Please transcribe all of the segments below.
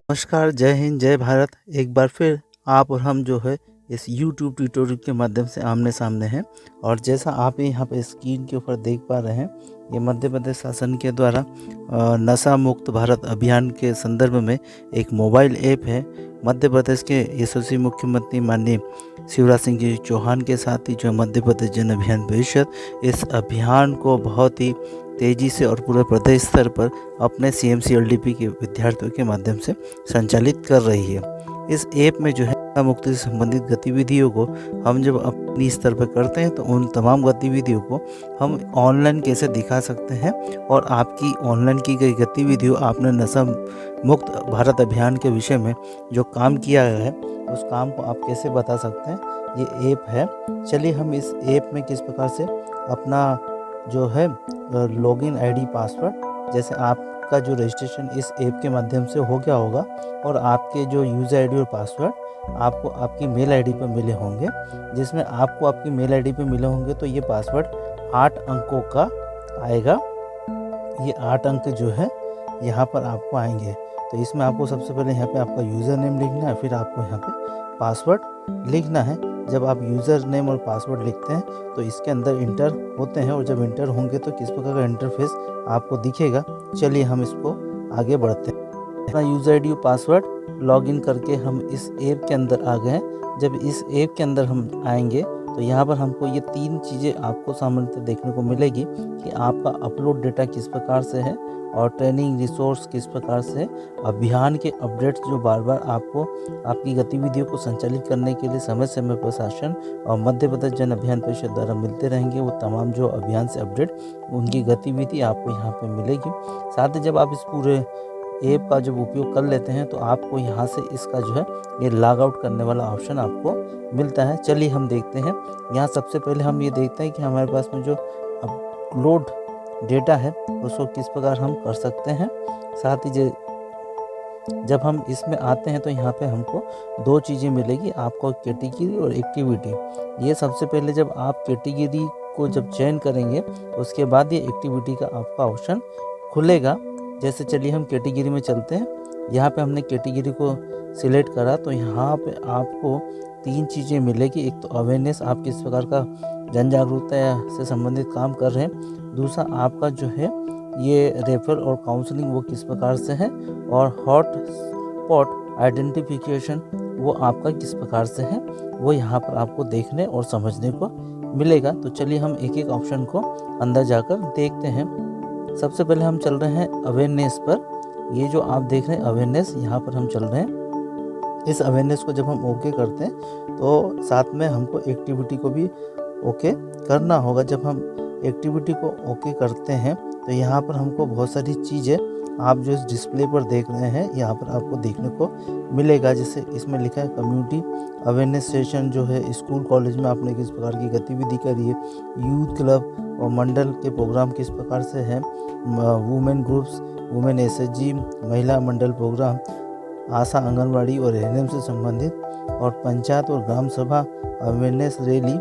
नमस्कार, जय हिंद, जय भारत। एक बार फिर आप और हम जो है इस यूट्यूब ट्यूटोरियल के माध्यम से आमने-सामने हैं और जैसा आप यहाँ पे स्क्रीन के ऊपर देख पा रहे हैं, ये मध्य प्रदेश शासन के द्वारा नशा मुक्त भारत अभियान के संदर्भ में एक मोबाइल ऐप है। मध्य प्रदेश के यशस्वी मुख्यमंत्री माननीय शिवराज सिंह जी चौहान के साथ ही जो मध्य प्रदेश जन अभियान परिषद इस अभियान को बहुत ही तेज़ी से और पूरे प्रदेश स्तर पर अपने CMC-LDP के विद्यार्थियों के माध्यम से संचालित कर रही है। इस ऐप में जो है नशा मुक्ति से संबंधित गतिविधियों को हम जब अपनी स्तर पर करते हैं तो उन तमाम गतिविधियों को हम ऑनलाइन कैसे दिखा सकते हैं और आपकी ऑनलाइन की गई गतिविधियों आपने नशा मुक्त भारत अभियान के विषय में जो काम किया है उस काम को आप कैसे बता सकते हैं, ये ऐप है। चलिए हम इस ऐप में किस प्रकार से अपना जो है लॉगिन आईडी पासवर्ड, जैसे आपका जो रजिस्ट्रेशन इस ऐप के माध्यम से हो गया होगा और आपके जो यूज़र आईडी और पासवर्ड आपको आपकी मेल आईडी पर मिले होंगे, जिसमें आपको आपकी मेल आईडी पे मिले होंगे तो ये पासवर्ड 8 अंकों का आएगा। ये 8 अंक जो है यहाँ पर आपको आएंगे। तो इसमें आपको सबसे पहले यहाँ पे आपका यूज़र नेम लिखना है, फिर आपको यहाँ पे पासवर्ड लिखना है। जब आप यूज़र नेम और पासवर्ड लिखते हैं तो इसके अंदर इंटर होते हैं और जब इंटर होंगे तो किस प्रकार का इंटरफेस आपको दिखेगा। चलिए हम इसको आगे बढ़ते हैं। अपना यूज़र आईडी और पासवर्ड लॉगिन करके हम इस ऐप के अंदर आ गए हैं। जब इस ऐप के अंदर हम आएंगे तो यहाँ पर हमको ये 3 चीज़ें आपको सामान्यतः देखने को मिलेगी कि आपका अपलोड डेटा किस प्रकार से है और ट्रेनिंग रिसोर्स किस प्रकार से है। अभियान के अपडेट्स जो बार बार आपको आपकी गतिविधियों को संचालित करने के लिए समय समय पर शासन और मध्य प्रदेश जन अभियान परिषद द्वारा मिलते रहेंगे। वो तमाम जो अभियान से अपडेट उनकी गतिविधि आपको यहाँ पे मिलेगी। साथ ही जब आप इस पूरे ऐप का जब उपयोग कर लेते हैं तो आपको यहाँ से इसका जो है ये लॉग आउट करने वाला ऑप्शन आपको मिलता है। चलिए हम देखते हैं। यहाँ सबसे पहले हम ये देखते हैं कि हमारे पास में जो अपलोड डेटा है उसको किस प्रकार हम कर सकते हैं। साथ ही जब हम इसमें आते हैं तो यहाँ पे हमको 2 चीज़ें मिलेगी, आपको कैटेगरी और एक्टिविटी। ये सबसे पहले जब आप कैटेगरी को जब चयन करेंगे उसके बाद ये एक्टिविटी का आपका ऑप्शन खुलेगा। जैसे चलिए हम कैटेगरी में चलते हैं। यहाँ पे हमने कैटेगरी को सिलेक्ट करा तो यहाँ पे आपको 3 चीज़ें मिलेगी। एक तो अवेयरनेस, आप किस प्रकार का जन जागरूकता से संबंधित काम कर रहे हैं। दूसरा आपका जो है ये रेफरल और काउंसलिंग वो किस प्रकार से है और हॉट स्पॉट आइडेंटिफिकेशन वो आपका किस प्रकार से है, वो यहाँ पर आपको देखने और समझने को मिलेगा। तो चलिए हम एक एक ऑप्शन को अंदर जाकर देखते हैं। सबसे पहले हम चल रहे हैं अवेयरनेस पर। ये जो आप देख रहे हैं अवेयरनेस, यहाँ पर हम चल रहे हैं। इस अवेयरनेस को जब हम ओके करते हैं तो साथ में हमको एक्टिविटी को भी ओके करना होगा। जब हम एक्टिविटी को ओके करते हैं तो यहाँ पर हमको बहुत सारी चीज़ें आप जो इस डिस्प्ले पर देख रहे हैं यहाँ पर आपको देखने को मिलेगा। जैसे इसमें लिखा है कम्युनिटी अवेयरनेस सेशन, जो है स्कूल कॉलेज में आपने किस प्रकार की गतिविधि करी है, यूथ क्लब और मंडल के प्रोग्राम किस प्रकार से हैं, वुमेन ग्रुप्स, वुमेन SHG महिला मंडल प्रोग्राम, आशा आंगनबाड़ी और ANM से संबंधित, और पंचायत और ग्राम सभा अवेयरनेस रैली,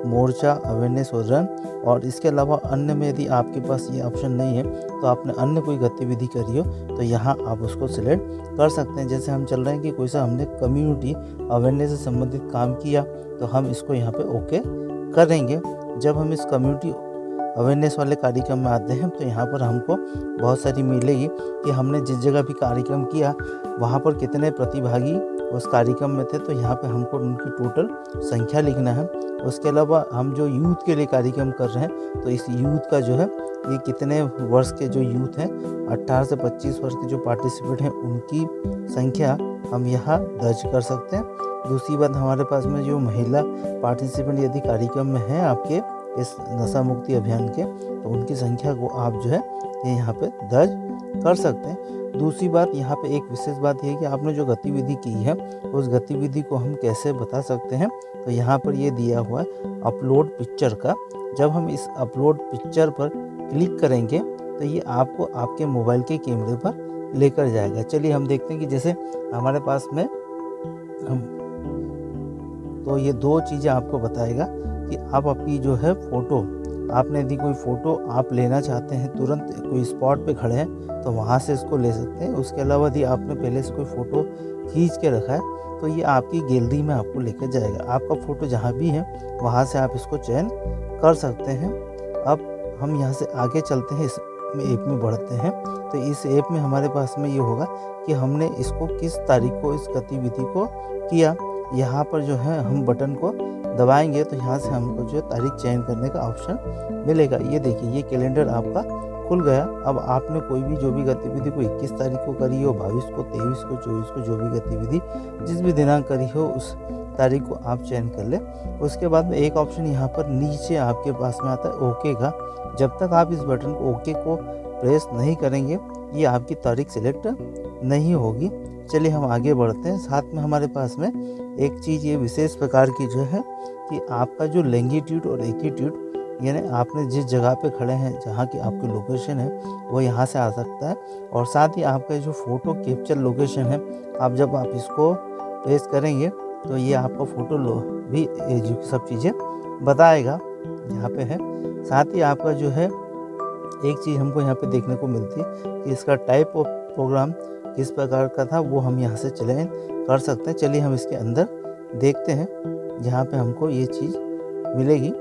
मोर्चा अवेयरनेस और रन। और इसके अलावा अन्य में यदि आपके पास ये ऑप्शन नहीं है तो आपने अन्य कोई गतिविधि करी हो तो यहाँ आप उसको सिलेक्ट कर सकते हैं। जैसे हम चल रहे हैं कि कोई सा हमने कम्युनिटी अवेयरनेस से संबंधित काम किया तो हम इसको यहाँ पे ओके करेंगे। जब हम इस कम्युनिटी अवेयरनेस वाले कार्यक्रम में आते हैं तो यहाँ पर हमको बहुत सारी मिलेगी कि हमने जिस जगह भी कार्यक्रम किया वहाँ पर कितने प्रतिभागी उस कार्यक्रम में थे, तो यहाँ पे हमको उनकी टोटल संख्या लिखना है। उसके अलावा हम जो यूथ के लिए कार्यक्रम कर रहे हैं तो इस यूथ का जो है ये कितने वर्ष के जो यूथ हैं 18 से 25 वर्ष के जो पार्टिसिपेंट हैं उनकी संख्या हम यहाँ दर्ज कर सकते हैं। दूसरी बात, हमारे पास में जो महिला पार्टिसिपेंट यदि कार्यक्रम में हैं आपके इस नशा मुक्ति अभियान के, तो उनकी संख्या को आप जो है ये यहाँ पे दर्ज कर सकते हैं। दूसरी बात, यहाँ पे एक विशेष बात ये है कि आपने जो गतिविधि की है उस गतिविधि को हम कैसे बता सकते हैं। तो यहाँ पर ये दिया हुआ है अपलोड पिक्चर का। जब हम इस अपलोड पिक्चर पर क्लिक करेंगे तो ये आपको आपके मोबाइल के कैमरे पर लेकर जाएगा। चलिए हम देखते हैं कि जैसे हमारे पास में तो ये 2 चीज़ें आपको बताएगा कि आप अपनी जो है फ़ोटो आपने यदि कोई फ़ोटो आप लेना चाहते हैं, तुरंत कोई स्पॉट पे खड़े हैं, तो वहाँ से इसको ले सकते हैं। उसके अलावा यदि आपने पहले से कोई फ़ोटो खींच के रखा है, तो ये आपकी गैलरी में आपको लेकर जाएगा। आपका फ़ोटो जहाँ भी है, वहाँ से आप इसको चयन कर सकते हैं। अब हम यहाँ से आगे चलते हैं, इस ऐप में बढ़ते हैं। तो इस ऐप में हमारे पास में ये होगा कि हमने इसको किस तारीख को इस गतिविधि को किया। यहाँ पर जो है हम बटन को दबाएंगे तो यहाँ से हमको जो है तारीख चयन करने का ऑप्शन मिलेगा। ये देखिए, ये कैलेंडर आपका खुल गया। अब आपने कोई भी जो भी गतिविधि को 21 तारीख को करी हो, 22 को, 23 को, 24 को, जो भी गतिविधि जिस भी दिनांक करी हो, उस तारीख को आप चयन कर लें। उसके बाद में एक ऑप्शन यहाँ पर नीचे आपके पास में आता है ओके का। जब तक आप इस बटन को ओके को प्रेस नहीं करेंगे, ये आपकी तारीख सिलेक्ट नहीं होगी। चलिए हम आगे बढ़ते हैं। साथ में हमारे पास में एक चीज़ ये विशेष प्रकार की जो है कि आपका जो लैंगिट्यूड और एटीट्यूड, यानी आपने जिस जगह पे खड़े हैं, जहाँ की आपकी लोकेशन है, वो यहाँ से आ सकता है। और साथ ही आपका जो फ़ोटो कैप्चर लोकेशन है, जब आप इसको प्रेस करेंगे तो ये आपका फ़ोटो भी जो सब चीज़ें बताएगा यहाँ पे है। साथ ही आपका जो है एक चीज़ हमको यहाँ पे देखने को मिलती है कि इसका टाइप ऑफ प्रोग्राम किस प्रकार का था, वो हम यहाँ से चयन कर सकते हैं। चलिए हम इसके अंदर देखते हैं, जहाँ पे हमको ये चीज़ मिलेगी।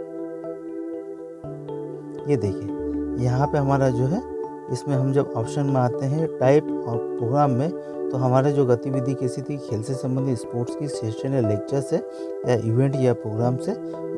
ये देखिए, यहाँ पे हमारा जो है, इसमें हम जब ऑप्शन में आते हैं टाइप ऑफ प्रोग्राम में, तो हमारा जो गतिविधि कैसी थी, खेल से संबंधित, स्पोर्ट्स की सेशन या लेक्चर से, या इवेंट या प्रोग्राम से,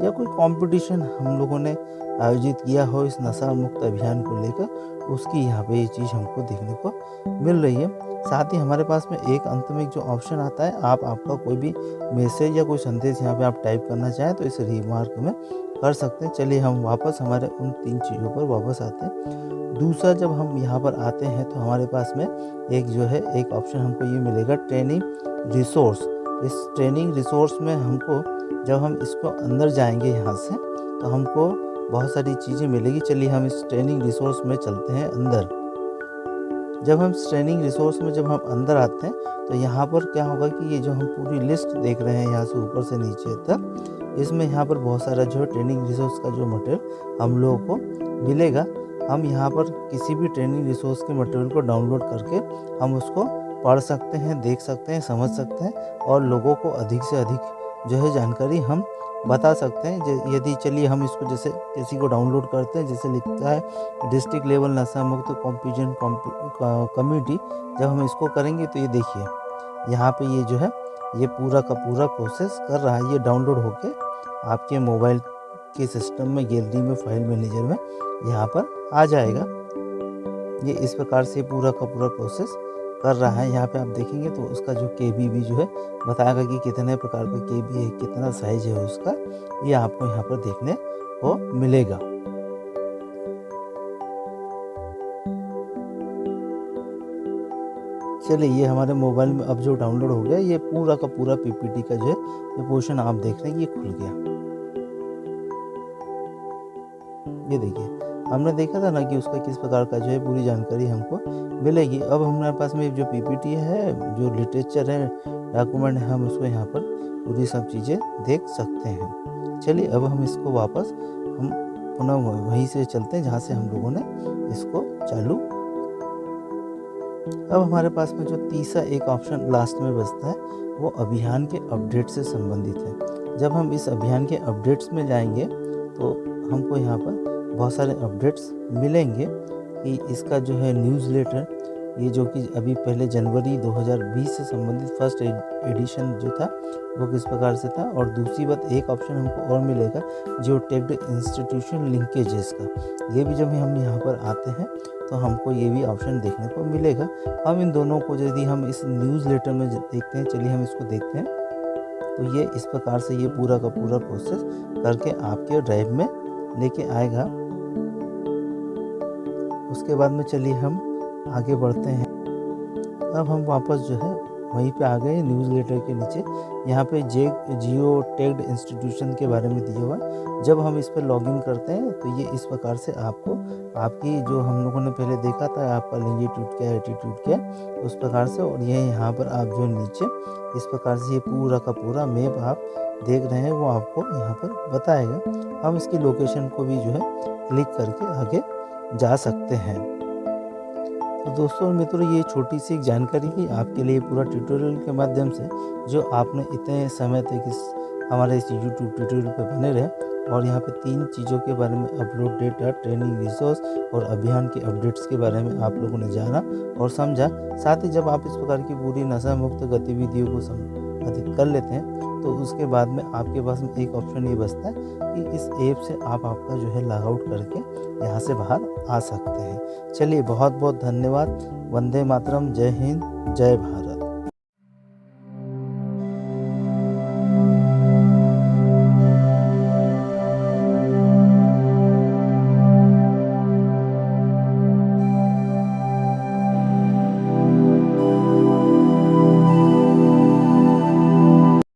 या कोई कंपटीशन हम लोगों ने आयोजित किया हो इस नशा मुक्त अभियान को लेकर, उसकी यहाँ पे ये चीज़ हमको देखने को मिल रही है। साथ ही हमारे पास में एक अंत में जो ऑप्शन आता है, आपका कोई भी मैसेज या कोई संदेश यहाँ पे आप टाइप करना चाहें तो इस रिमार्क में कर सकते हैं। चलिए हम वापस हमारे उन 3 चीज़ों पर वापस आते हैं। दूसरा, जब हम यहाँ पर आते हैं तो हमारे पास में एक ऑप्शन हमको ये मिलेगा, ट्रेनिंग रिसोर्स। इस ट्रेनिंग रिसोर्स में हमको, जब हम इसको अंदर जाएंगे यहाँ से, तो हमको बहुत सारी चीज़ें मिलेगी। चलिए हम इस ट्रेनिंग रिसोर्स में चलते हैं अंदर। जब हम ट्रेनिंग रिसोर्स में अंदर आते हैं, तो यहाँ पर क्या होगा कि ये जो हम पूरी लिस्ट देख रहे हैं यहाँ से ऊपर से नीचे तक, इसमें यहाँ पर बहुत सारा जो है ट्रेनिंग रिसोर्स का जो मटेरियल हम लोगों को मिलेगा। हम यहाँ पर किसी भी ट्रेनिंग रिसोर्स के मटेरियल को डाउनलोड करके हम उसको पढ़ सकते हैं, देख सकते हैं, समझ सकते हैं, और लोगों को अधिक से अधिक जो है जानकारी हम बता सकते हैं। यदि चलिए हम इसको जैसे किसी को डाउनलोड करते हैं, जैसे लिखता है डिस्ट्रिक्ट लेवल नशा मुक्त कॉम्पिटिशन कमेटी, जब हम इसको करेंगे तो ये देखिए, यहाँ पे ये जो है, ये पूरा का पूरा प्रोसेस कर रहा है। ये डाउनलोड होके आपके मोबाइल के सिस्टम में, गैलरी में, फाइल मैनेजर में यहाँ पर आ जाएगा। ये इस प्रकार से पूरा का पूरा प्रोसेस कर रहा है। यहाँ पे आप देखेंगे तो उसका जो केबी भी जो है बताएगा कि कितने प्रकार का केबी है, कितना साइज है उसका, ये आपको यहाँ पर देखने को मिलेगा। चलिए, ये हमारे मोबाइल में अब जो डाउनलोड हो गया, ये पूरा का पूरा पीपीटी का जो है ये पोर्शन आप देख रहे हैं, ये खुल गया। ये देखिए, हमने देखा था ना कि उसका किस प्रकार का जो है पूरी जानकारी हमको मिलेगी। अब हमारे पास में जो पीपीटी है, जो लिटरेचर है, डॉक्यूमेंट है, हम उसको यहाँ पर पूरी सब चीज़ें देख सकते हैं। चलिए अब हम इसको वापस हम पुनः वहीं से चलते हैं जहाँ से हम लोगों ने इसको चालू। अब हमारे पास में जो तीसरा एक ऑप्शन लास्ट में बचता है, वो अभियान के अपडेट से संबंधित है। जब हम इस अभियान के अपडेट्स में जाएंगे तो हमको यहाँ पर बहुत सारे अपडेट्स मिलेंगे कि इसका जो है न्यूज़लेटर, ये जो कि अभी पहले जनवरी 2020 से संबंधित फर्स्ट एडिशन जो था वो किस प्रकार से था। और दूसरी बात, एक ऑप्शन हमको और मिलेगा जो टैग्ड इंस्टीट्यूशन लिंकेजेस का। ये भी जब हम यहाँ पर आते हैं तो हमको ये भी ऑप्शन देखने को मिलेगा। हम इन दोनों को यदि हम इस न्यूज़लेटर में देखते हैं, चलिए हम इसको देखते हैं, तो ये इस प्रकार से ये पूरा का पूरा प्रोसेस करके आपके ड्राइव में लेके आएगा। उसके बाद में चलिए हम आगे बढ़ते हैं। अब हम वापस जो है वहीं पे आ गए न्यूज़लेटर के नीचे। यहाँ पे जियो टैग्ड इंस्टीट्यूशन के बारे में दिया हुआ है। जब हम इस पर लॉगिन करते हैं तो ये इस प्रकार से आपको आपकी जो हम लोगों ने पहले देखा था, आपका लैंगिट्यूड क्या, एटीट्यूड क्या, उस प्रकार से, और ये यहाँ पर आप जो नीचे इस प्रकार से ये पूरा का पूरा मैप आप देख रहे हैं, वो आपको यहाँ पर बताएगा। हम इसकी लोकेशन को भी जो है क्लिक करके आगे जा सकते हैं। तो दोस्तों और मित्रों, ये छोटी सी एक जानकारी ही आपके लिए पूरा ट्यूटोरियल के माध्यम से, जो आपने इतने समय तक हमारे इस यूट्यूब ट्यूटोरियल पे बने रहे और यहाँ पे 3 चीज़ों के बारे में, अपलोड डेटा, ट्रेनिंग रिसोर्स और अभियान के अपडेट्स के बारे में आप लोगों ने जाना और समझा। साथ ही जब आप इस प्रकार की पूरी नशा मुक्त गतिविधियों को संपादित कर लेते हैं तो उसके बाद में आपके पास में एक ऑप्शन ये बचता है कि इस ऐप से आप आपका जो है लॉग आउट करके यहाँ से बाहर आ सकते हैं। चलिए, बहुत बहुत धन्यवाद। वंदे मातरम, जय हिंद, जय भारत।